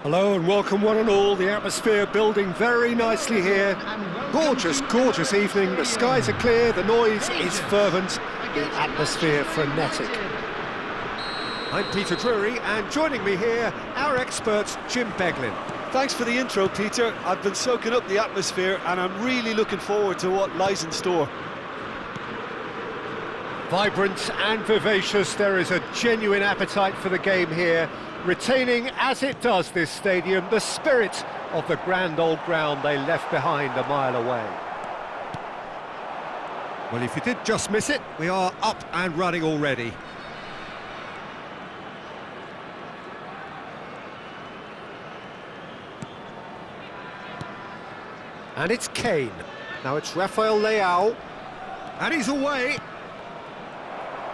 Hello and welcome one and all. The atmosphere building very nicely here. Gorgeous, gorgeous evening. The skies are clear, the noise is fervent, the atmosphere frenetic. I'm Peter Drury, and joining me here, our expert Jim Beglin. Thanks for the intro, Peter. I've been soaking up the atmosphere and I'm really looking forward to what lies in store. Vibrant and vivacious, there is a genuine appetite for the game here, retaining, as it does this stadium, the spirit of the grand old ground they left behind a mile away. Well, if you did just miss it, we are up and running already. And it's Kane. Now it's Rafael Leao. And he's away.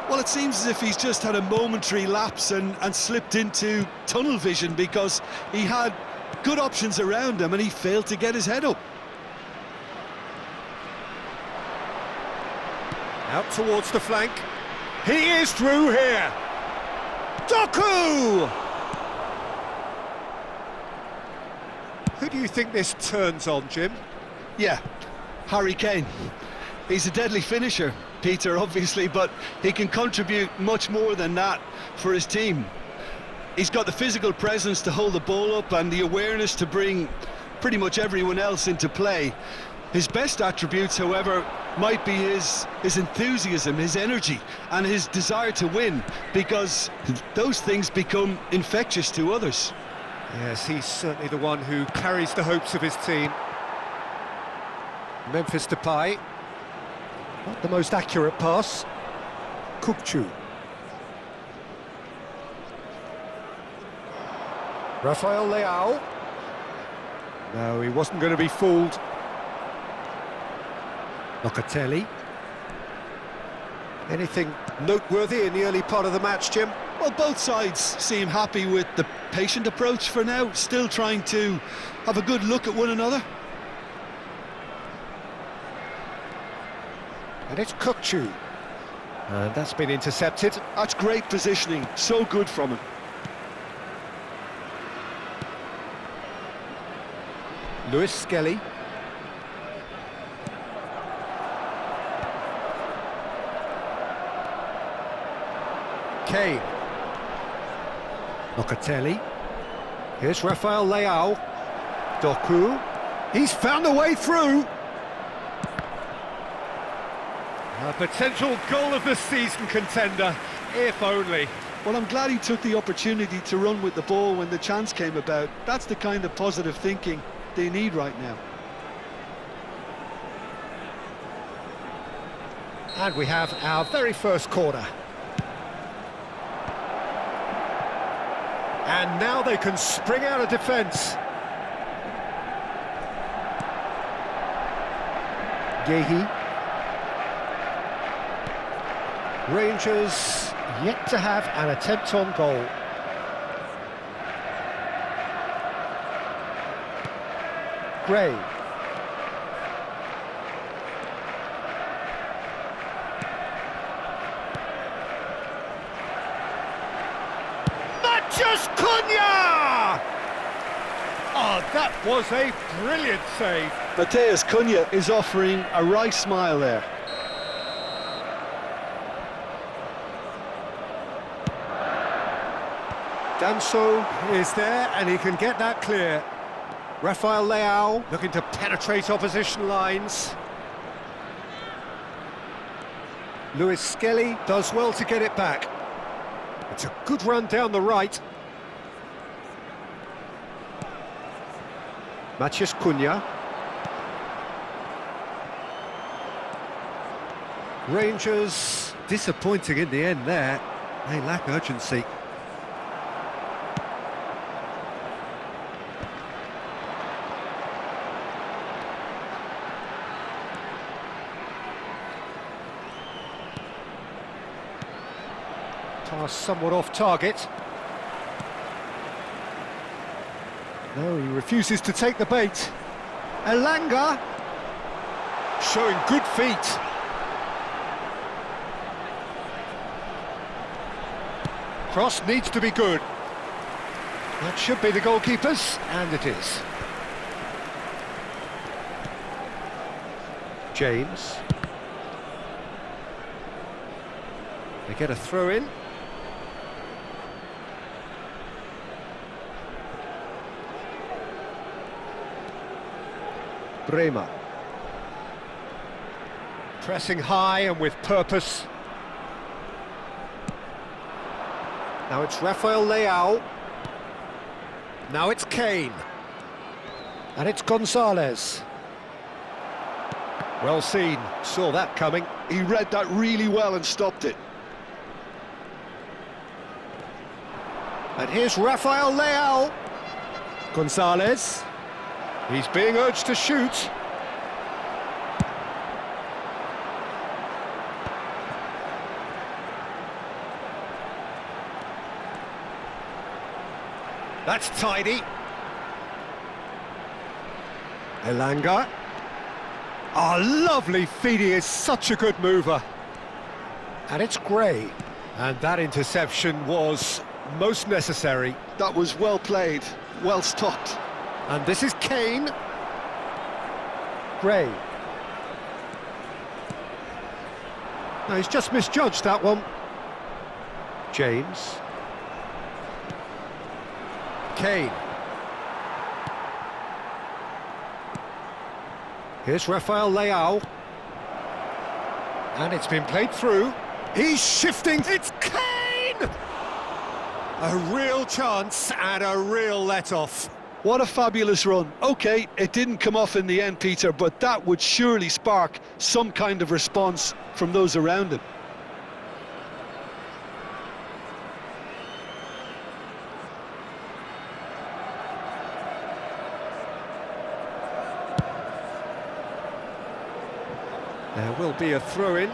Well, it seems as if he's just had a momentary lapse and slipped into tunnel vision because he had good options around him and he failed to get his head up. Out towards the flank. He is through here. Doku! Who do you think this turns on, Jim? Yeah, Harry Kane. He's a deadly finisher, Peter, obviously, but he can contribute much more than that for his team. He's got the physical presence to hold the ball up and the awareness to bring pretty much everyone else into play. His best attributes, however, might be his enthusiasm, his energy, and his desire to win, because those things become infectious to others. Yes, he's certainly the one who carries the hopes of his team. Memphis Depay. Not the most accurate pass. Kukçu. Rafael Leao. No, he wasn't going to be fooled. Locatelli. Anything noteworthy in the early part of the match, Jim? Well, both sides seem happy with the patient approach for now, still trying to have a good look at one another. And it's Kukçu. And that's been intercepted. That's great positioning, so good from him. Lewis Skelly. Kane. Locatelli. Here's Rafael Leao. Doku. He's found a way through. A potential goal of the season contender, if only. Well, I'm glad he took the opportunity to run with the ball when the chance came about. That's the kind of positive thinking they need right now. And we have our very first corner. And now they can spring out of defence. Gehi. Rangers yet to have an attempt on goal. Gray. Cunha! Oh, that was a brilliant save. Matheus Cunha is offering a wry smile there. Danso is there and he can get that clear. Rafael Leao looking to penetrate opposition lines. Lewis Skelly does well to get it back. It's a good run down the right. Matheus Cunha. Rangers disappointing in the end there. They lack urgency. Pass somewhat off target. No, he refuses to take the bait. Elanga showing good feet. Cross needs to be good. That should be the goalkeeper's, and it is. James. They get a throw in. Bremer. Pressing high and with purpose. Now it's Rafael Leao. Now it's Kane. And it's Gonzalez. Well seen, saw that coming. He read that really well and stopped it. And here's Rafael Leao. Gonzalez. He's being urged to shoot. That's tidy. Elanga. Oh, lovely feed, he is such a good mover. And it's Gray. And that interception was most necessary. That was well played, well stopped. And this is Kane. Gray. No, he's just misjudged that one. James. Kane. Here's Rafael Leao. And it's been played through. He's shifting. It's Kane! A real chance and a real let-off. What a fabulous run. OK, it didn't come off in the end, Peter, but that would surely spark some kind of response from those around him. There will be a throw-in.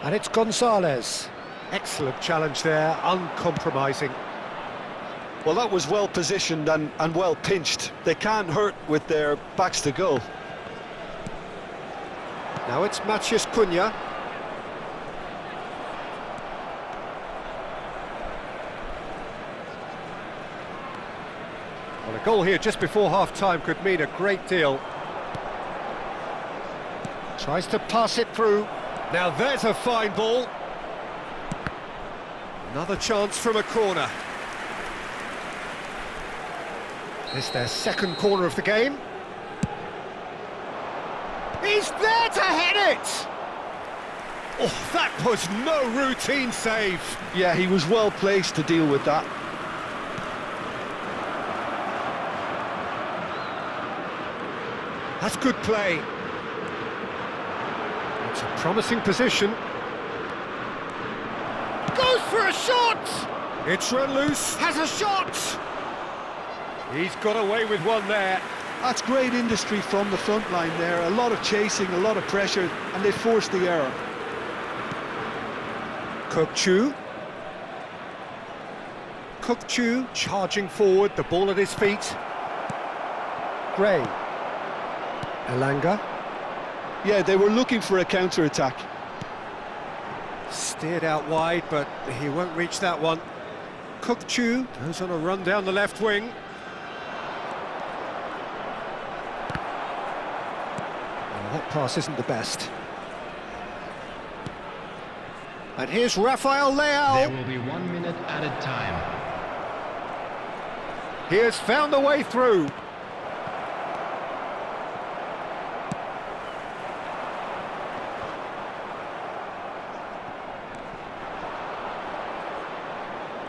And it's Gonzalez. Excellent challenge there, uncompromising. Well, that was well positioned and well pinched. They can't hurt with their backs to goal. Now it's Matheus Cunha. Well, a goal here just before half-time could mean a great deal. Tries to pass it through. Now there's a fine ball. Another chance from a corner. It's their second corner of the game. He's there to head it! Oh, that was no routine save. Yeah, he was well placed to deal with that. That's good play. It's a promising position. Goes for a shot! It's run loose, has a shot! He's got away with one there. That's great industry from the front line there. A lot of chasing, a lot of pressure, and they forced the error. Cook charging forward, the ball at his feet. Gray. Elanga. Yeah, they were looking for a counter-attack. Steered out wide, but he won't reach that one. Cook-Chu goes on a run down the left wing. Oh, that pass isn't the best. And here's Rafael Leao. There will be 1 minute added time. He has found a way through.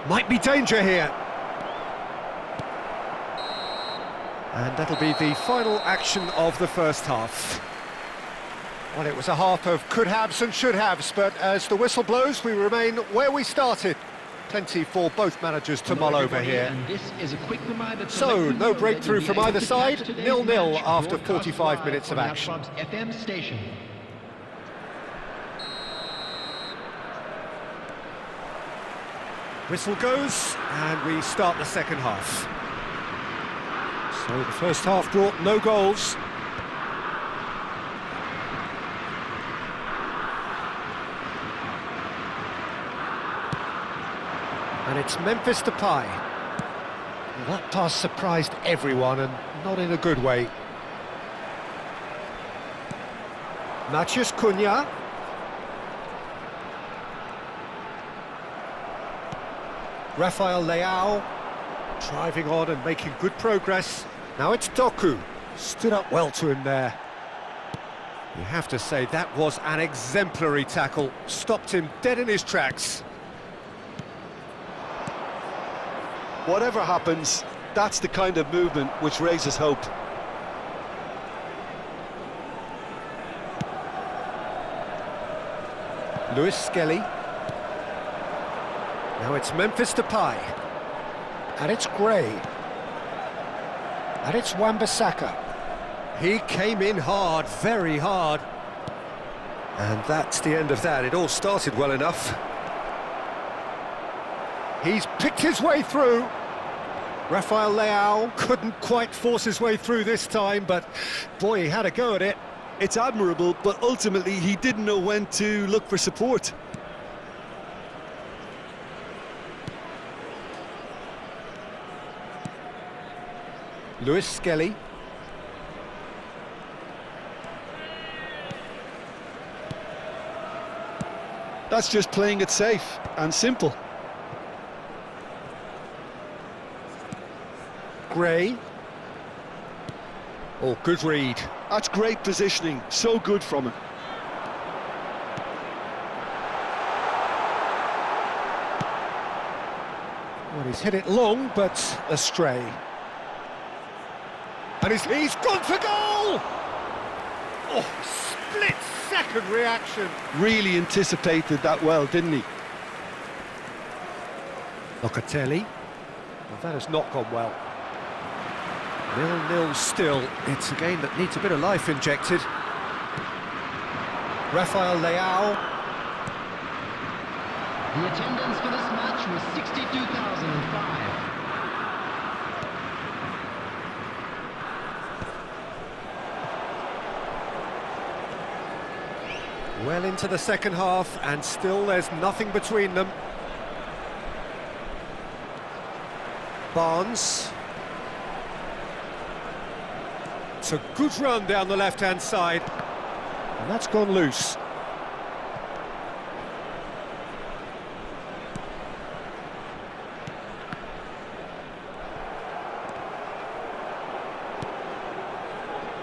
Might be danger here. And that'll be the final action of the first half. Well, it was a half of could-haves and should-haves, but as the whistle blows, we remain where we started. Plenty for both managers to mull over here. So, no breakthrough from either side, 0-0 after 45 minutes of action. FM station. Whistle goes, and we start the second half. So the first half brought no goals. And it's Memphis Depay. Well, that pass surprised everyone, and not in a good way. Matheus Cunha. Rafael Leao, driving on and making good progress. Now it's Doku, stood up well to him there. You have to say that was an exemplary tackle, stopped him dead in his tracks. Whatever happens, that's the kind of movement which raises hope. Lewis Skelly. Now it's Memphis Depay. And it's Gray. And it's Wan-Bissaka. He came in hard, very hard. And that's the end of that. It all started well enough. He's picked his way through. Rafael Leao couldn't quite force his way through this time, but boy, he had a go at it. It's admirable, but ultimately he didn't know when to look for support. Lewis Skelly. That's just playing it safe and simple. Gray. Oh, good read. That's great positioning, so good from him. Well, he's hit it long, but astray. And he's gone for goal! Oh, split-second reaction. Really anticipated that well, didn't he? Locatelli. Well, that has not gone well. 0-0 still. It's a game that needs a bit of life injected. Rafael Leao. The attendance for this match was 62,005. Well into the second half, and still there's nothing between them. Barnes. It's a good run down the left-hand side. And that's gone loose.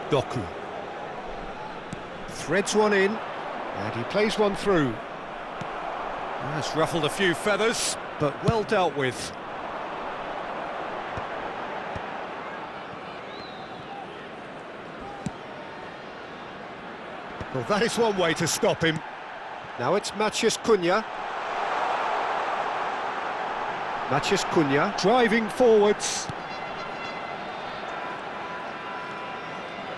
Doku. Threads one in, and he plays one through. That's ruffled a few feathers, but well dealt with. Well, that is one way to stop him. Now it's Matheus Cunha. Matheus Cunha driving forwards.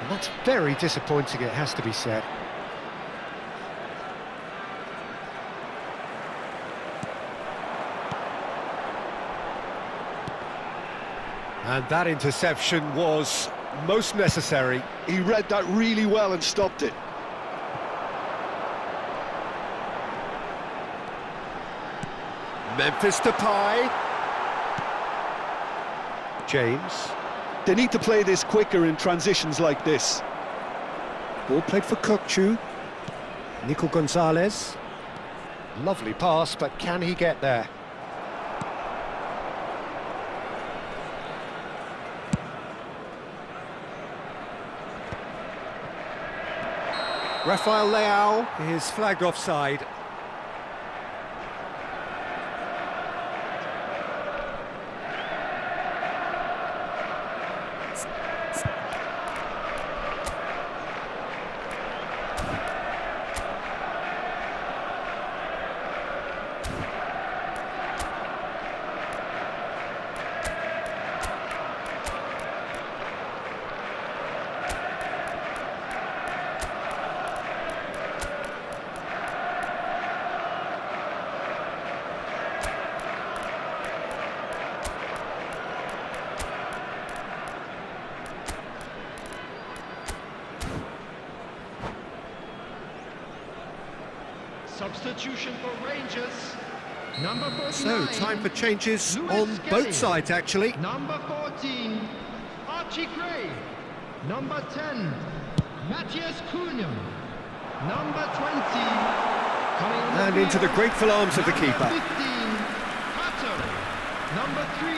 And that's very disappointing, it has to be said. And that interception was most necessary. He read that really well and stopped it. Memphis Depay. James. They need to play this quicker in transitions like this. Ball played for Kokchu. Nico Gonzalez. Lovely pass, but can he get there? Rafael Leao is flagged offside. Substitution for Rangers. Number 49. So, time for changes Lewis on Skelly. both sides, actually. Number 14, Archie Gray. Number 10, Matthias Cunha. Number 20, coming on And the into the field, grateful arms of the number keeper. 15, Pato. Number 3,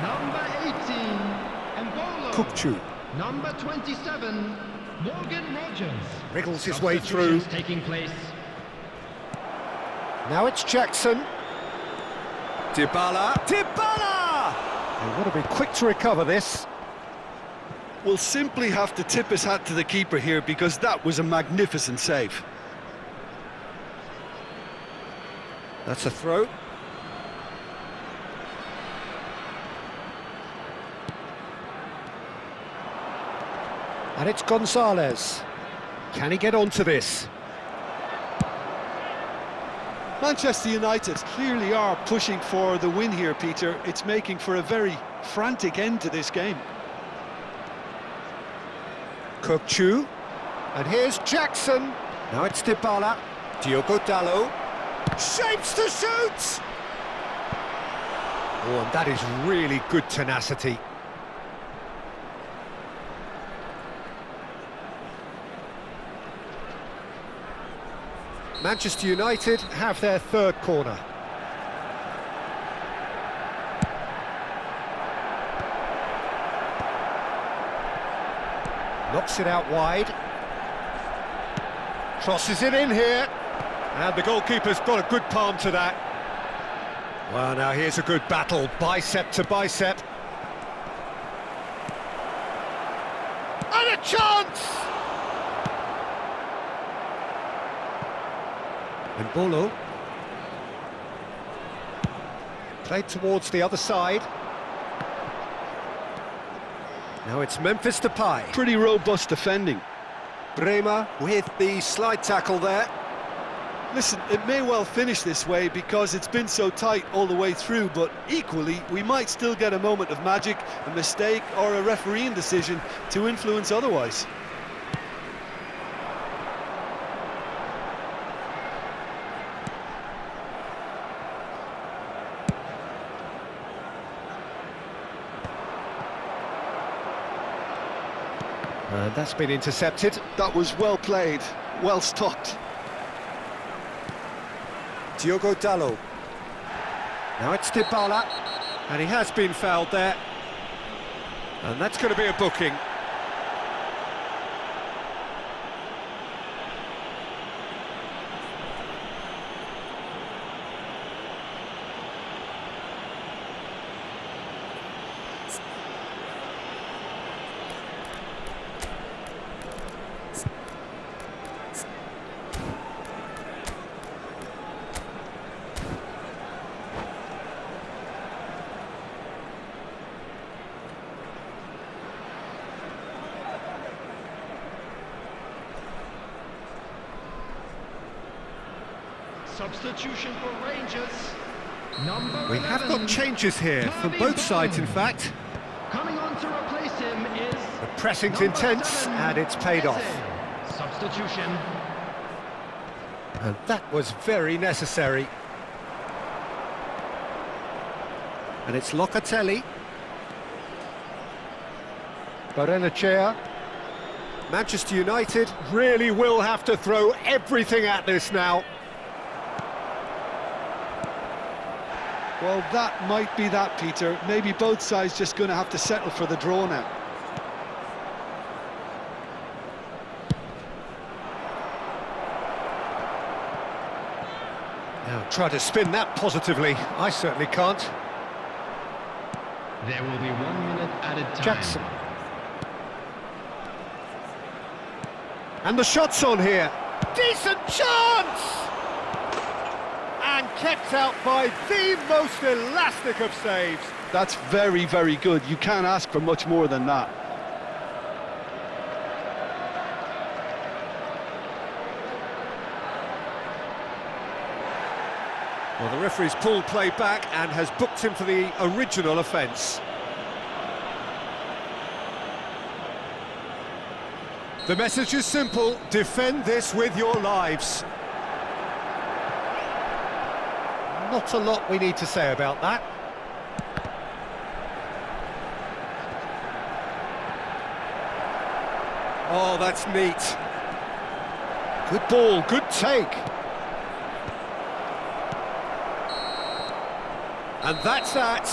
number 18, Mbolo. Kukchu Number 27, Morgan Rogers. wriggles his way through. Substitutions taking place. Now it's Jackson. Dybala. Dybala! They want to be quick to recover this. Will simply have to tip his hat to the keeper here because that was a magnificent save. That's a throw. And it's Gonzalez. Can he get onto this? Manchester United clearly are pushing for the win here, Peter. It's making for a very frantic end to this game. Kukchu. And here's Jackson. Now it's Dybala. Diogo Dalot. Shapes to shoot! Oh, and that is really good tenacity. Manchester United have their third corner. Knocks it out wide. Crosses it in here. And the goalkeeper's got a good palm to that. Well, now here's a good battle, bicep to bicep. And a chance! And Mbolo. Played towards the other side. Now it's Memphis Depay. Pretty robust defending. Bremer with the slide tackle there. Listen, it may well finish this way because it's been so tight all the way through, but equally, we might still get a moment of magic, a mistake, or a refereeing decision to influence otherwise. And that's been intercepted. That was well played, well stopped. Diogo Dalot. Now it's Dybala, and he has been fouled there. And that's going to be a booking. Substitution for Rangers. Number We have 11, got changes here from both sides, in fact. Coming on to replace him is The pressing's number intense, 7, and it's paid off. Eze. Substitution. And that was very necessary. And it's Locatelli. Barrenechea. Manchester United really will have to throw everything at this now. Well, that might be that, Peter. Maybe both sides just going to have to settle for the draw now. Now try to spin that positively. I certainly can't. There will be 1 minute added time. Jackson. And the shot's on here. Decent chance! And kept out by the most elastic of saves. That's very, very good. You can't ask for much more than that. Well, the referee's pulled play back and has booked him for the original offence. The message is simple: defend this with your lives. Not a lot we need to say about that. Oh, that's neat. Good ball, good take. And that's that.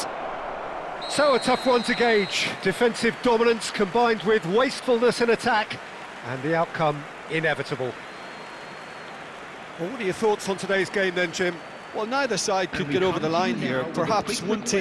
So a tough one to gauge. Defensive dominance combined with wastefulness in attack, and the outcome inevitable. Well, what are your thoughts on today's game then, Jim? Well, neither side could get over the line here. Perhaps one team